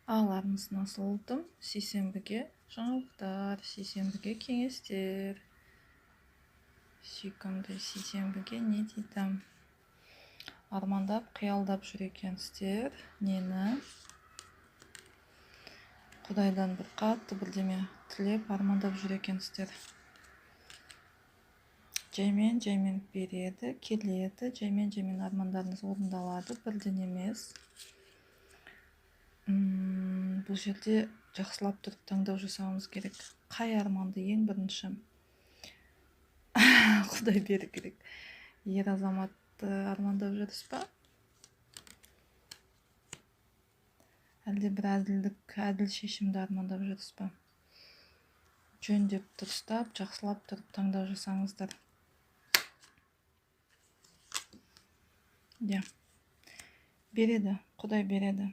Ağlarınız nasıl oldum? Сейсенбіге жаңалықтар, сейсенбіге кеңестер. Сүйкімді сейсенбіге не дейді? Армандап, қиялдап жүр екенсіздер. Нені? Құдайдан бір қатты бірдеме тілеп, армандап жүр екенсіздер. Жаймен береді, келеді. Жаймен армандарыңыз орындалады, бірден емес. Бұл жерде жақсылап тұрып таңдау жасауымыз керек. Қай арманды ең бірінші Құдай беру керек. Ер азаматты армандап жүрсіз ба? Әлде бір әділ шешімді армандап жүрсіз ба? Жөндеп дұрыстап, жақсылап тұрып таңдау жасаңыздар. Береді, Құдай береді.